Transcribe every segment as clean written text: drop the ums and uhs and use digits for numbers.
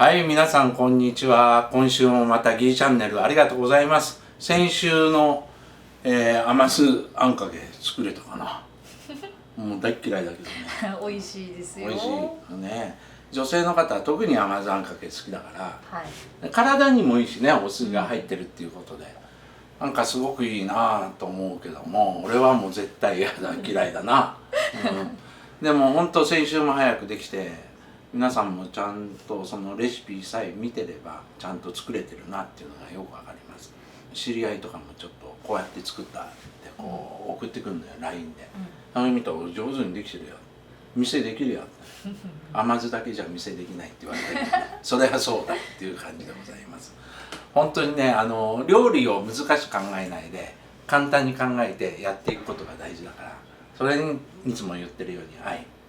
はい、皆さんこんにちは。今週もまたギーチャンネルありがとうございます。先週の、甘酢あんかけ作れたかな。もう大っ嫌いだけどね。美味しいですよ。美味しいね。女性の方は特に甘酢あんかけ好きだから、はい、体にもいいしね、お酢が入ってるっていうことで、なんかすごくいいなぁと思うけども、俺はもう絶対嫌だ、嫌いだな。でも本当先週も早くできて、皆さんもちゃんとそのレシピさえ見てればちゃんと作れてるなっていうのがよくわかります。知り合いとかもちょっとこうやって作ったってこう送ってくるのよ LINE で「あの見たら上手にできてるよ」「店できるよ」甘酢だけじゃ店できないって言われたけどそれはそうだっていう感じでございます。本当にね料理を難しく考えないで簡単に考えてやっていくことが大事だから、それにいつも言ってるように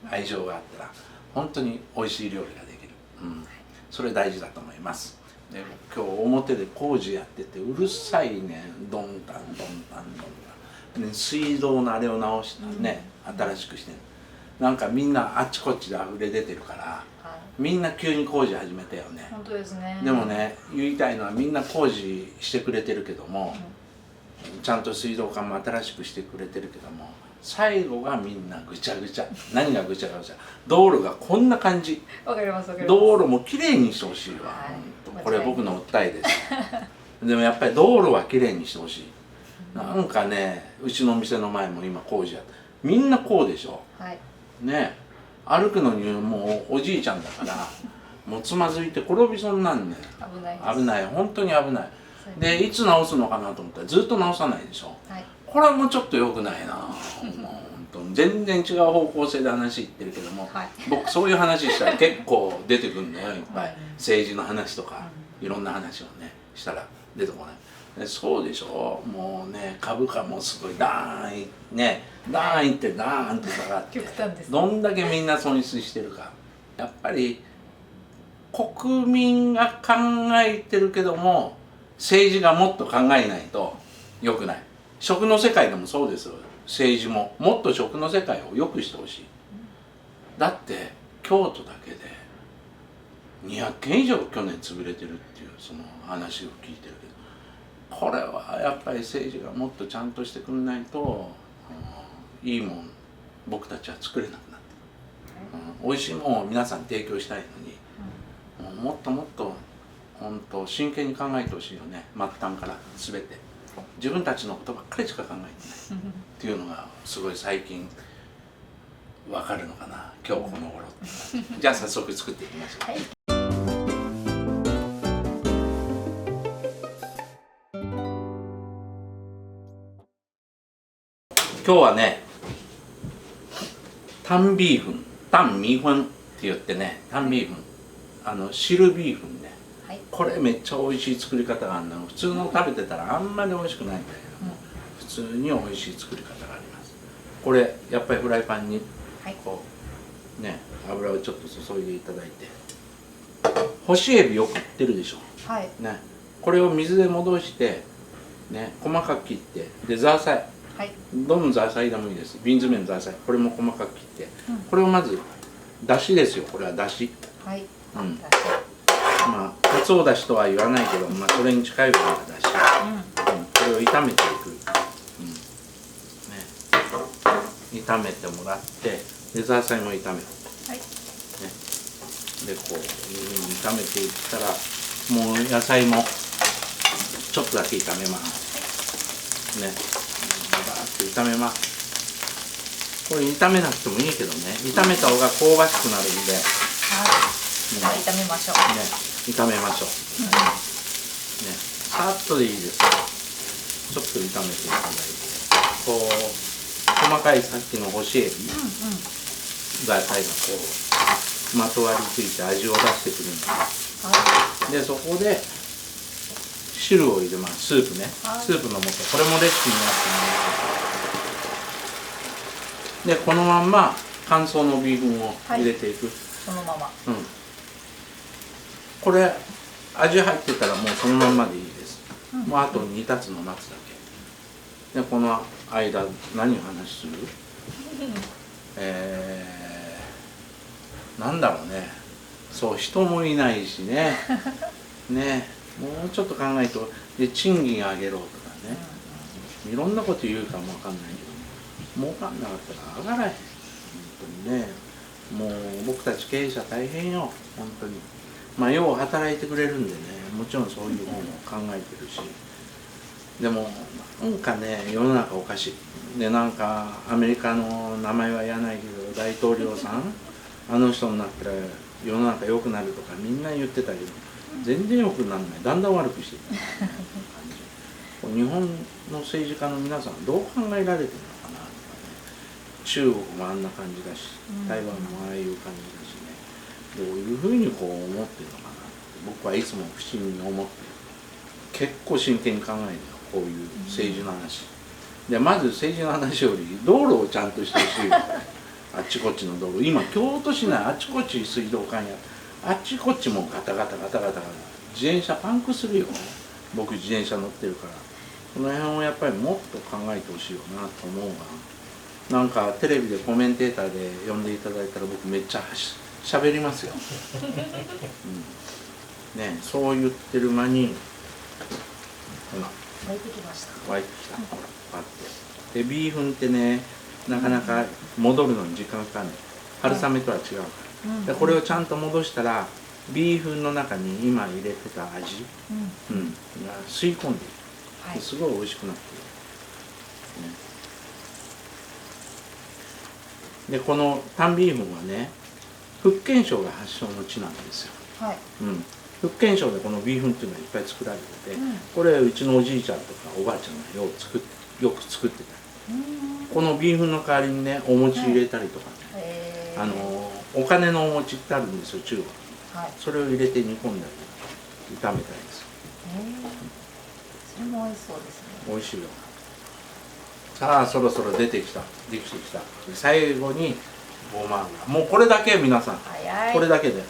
愛情があったら本当に美味しい料理ができる、それ大事だと思います。で今日表で工事やっててうるさいね、ドンタンドンタンドンタン、ね、水道のあれを直したね、新しくしてる。なんかみんなあっちこっちで溢れ出てるから、みんな急に工事始めたよね。本当ですね。でもね、言いたいのはみんな工事してくれてるけども、ちゃんと水道管も新しくしてくれてるけども、最後がみんなぐちゃぐちゃ。何がぐちゃぐちゃ、道路がこんな感じ。わかりますわかります。道路もきれいにしてほしいわ、これ僕の訴えですでもやっぱり道路はきれいにしてほしい。なんかね、うちの店の前も今工事やって、みんなこうでしょ、ね、歩くのにもうおじいちゃんだからもうつまずいて転びそうになんねん。危ないです。危ない、本当に危ない。でいつ直すのかなと思ったらずっと直さないでしょ、これはもうちょっと良くないな全然違う方向性で話言ってるけども、僕そういう話したら結構出てくるんだよ、いっぱい。政治の話とかいろんな話をねしたら出てこない。そうでしょ、もうね株価もすごいダーンね、ダーンいってダーンって下がってどんだけみんな損失してるか。やっぱり国民が考えてるけども政治がもっと考えないと良くない。食の世界でもそうですよ。政治ももっと食の世界を良くしてほしい。だって京都だけで200軒以上去年潰れてるっていうその話を聞いてるけど、これはやっぱり政治がもっとちゃんとしてくれないと、いいもん僕たちは作れなくなってくる、美味しいもんを皆さんに提供したいのに、もっともっと本当真剣に考えてほしいよね。末端から全て自分たちのことばっかりしか考えてないっていうのがすごい最近わかるのかな、今日この頃じゃあ早速作っていきましょう。今日はね、タンビーフン、タンミーフンって言ってね、タンビーフン、汁ビーフンね、これめっちゃ美味しい作り方があるの。普通の食べてたらあんまり美味しくないんだけども、普通に美味しい作り方があります。これやっぱりフライパンにこうね、油をちょっと注いでいただいて、干しエビよく売ってるでしょ、ね、これを水で戻してね、細かく切って、でザーサイ、どのザーサイでもいいです。瓶詰めのザーサイ、これも細かく切って、これをまずだしですよ。これはだし、まあかつおだしとは言わないけど、まあそれに近いことがだし、これを炒めていく、炒めてもらって、でザーサイも炒めて、でこう炒めていったら、もう野菜もちょっとだけ炒めますね。バーッと炒めます。これ炒めなくてもいいけどね、炒めた方が香ばしくなるんで、炒めましょうね、炒めましょう、ね、さっとでいいです。ちょっと炒めていただいて、こう細かいさっきの干しエビが最後こうまとわりついて味を出してくるんです。でそこで汁を入れます。スープね、スープの素、これもレシピになってます。でこのまんま乾燥のビーフンを入れていく、そのまま、これ味入ってたらもうそのまんまでいいです。もうあと煮立つの待つだけで、この間何を話するなんだろうね、そう人もいないしねねもうちょっと考えてで賃金上げろとかね、いろんなこと言うかもわかんないけど儲かんなかったら上がらへん本当にね。もう僕たち経営者大変よ本当に。まあよう働いてくれるんでねもちろんそういう方も考えてるし、でもなんかね世の中おかしいで、なんかアメリカの名前は言わないけど大統領さんあの人になったら世の中良くなるとかみんな言ってたけど全然良くならない、だんだん悪くしてる日本の政治家の皆さんどう考えられてるのかなとかね。中国もあんな感じだし台湾もああいう感じだしね、どういうふうにこう思ってるのかなって僕はいつも不思議に思ってる。結構真剣に考えるよこういう政治の話で。まず政治の話より道路をちゃんとしてほしいよあっちこっちの道路、今京都市内あっちこっち水道管やあっちこっちもガタガタガタガタガタ自転車パンクするよ。僕自転車乗ってるからこの辺をやっぱりもっと考えてほしいよなと思うが、なんかテレビでコメンテーターで呼んでいただいたら僕めっちゃしゃべりますよ、ね、そう言ってる間にほら湧いてきました。湧いてきたほらパッてでビーフンってねなかなか戻るのに時間かかるの。春雨とは違うから、でこれをちゃんと戻したらビーフンの中に今入れてた味、が吸い込んでいく、すごい美味しくなっている、ね、でこのタンビーフンはね福建省が発祥の地なんですよ、福建省でこのビーフンっていうのがいっぱい作られてて、これうちのおじいちゃんとかおばあちゃんがよく作ってた。このビーフンの代わりにねお餅入れたりとかね、お金のお餅ってあるんですよ中国、それを入れて煮込んだり炒めたりでする。それも美味しそうですね。美味しいよ。さあそろそろできてきた。最後にごま油、もうこれだけ皆さんこれだけで、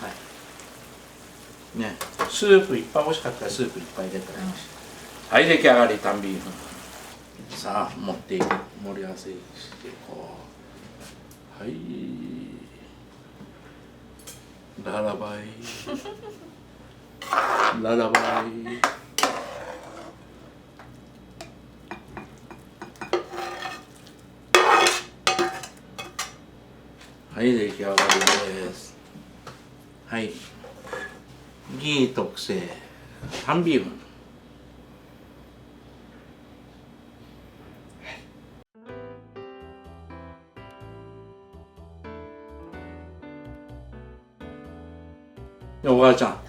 ね、スープいっぱい欲しかったらスープいっぱい入れたらいいし、はい、出来上がりタンビーフン。さあ盛っていく、盛り合わせしてこう、はいララバイララバイ。はい出来上がりです。はい、ギー特製タンビーフン。おばあちゃん、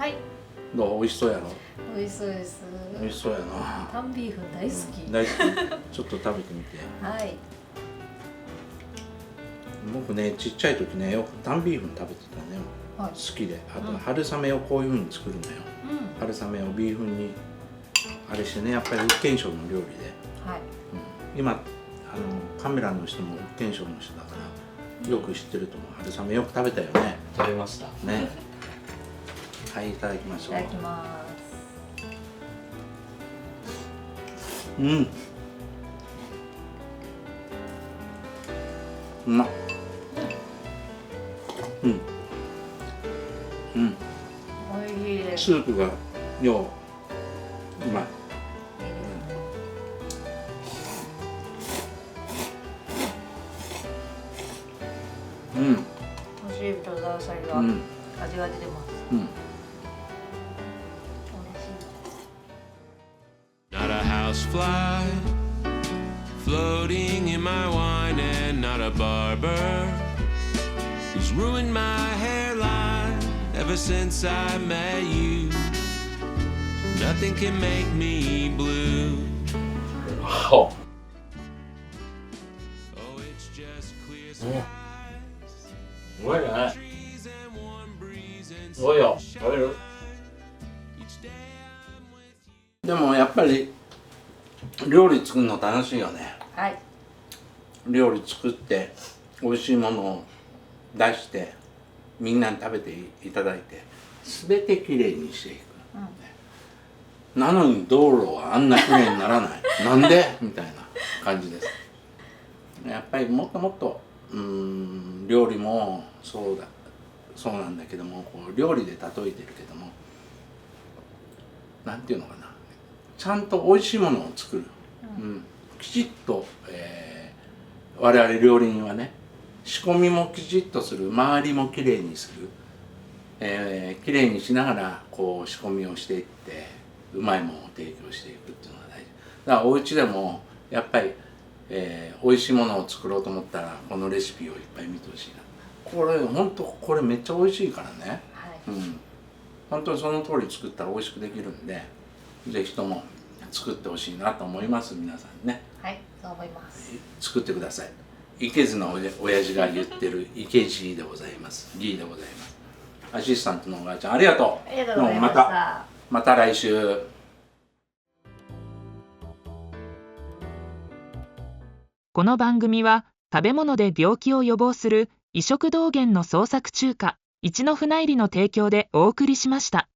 どう美味しそうやろ。美味しそうです。美味しそうやな。タンビーフン大好き。大好き。ちょっと食べてみて。僕ねちっちゃい時ねよくタンビーフン食べてたね、好きで。あと春雨をこういうふうに作るのよ、春雨をビーフンにあれしてね、やっぱり福建省の料理で、今カメラの人も福建省の人だからよく知ってると思う。春雨よく食べたよね。食べましたね。はい、いただきましょう。いただきます。うまっ。おいしいです。スープがようまい。干しエビとザーサイが味が出てます。Not a housefly floating in my wine, and not a barber who's ruined my hairline ever since I met you. Nothing can make me blue. Oh, it's just clear skies. うまいね。 Trees and warm breeze and すごいよ。食べる？ each day I'm with you. でもやっぱり料理作るの楽しいよね。料理作って美味しいものを出してみんなに食べていただいて全てきれいにしていく、なのに道路はあんなきれいにならないなんでみたいな感じです。やっぱりもっともっと料理もそうだそうなんだけども、こう料理で例えてるけども、なんていうのかな、ちゃんと美味しいものを作る、きちっと、我々料理人はね、仕込みもきちっとする、周りもきれいにする、きれいにしながらこう仕込みをしていってうまいものを提供していくっていうのが大事だから、お家でもやっぱり、美味しいものを作ろうと思ったらこのレシピをいっぱい見てほしいな。これ本当これめっちゃ美味しいからね、本当にその通り作ったら美味しくできるんで、ぜひとも作ってほしいなと思います。皆さんね、はい、そう思います。作ってください。いけずの親父が言ってるいけじでございます。ギーでございます。アシスタントのおばあちゃんありがとう。ありがとうございました。また来週。この番組は食べ物で病気を予防する異食道元の創作中華一の船入りの提供でお送りしました。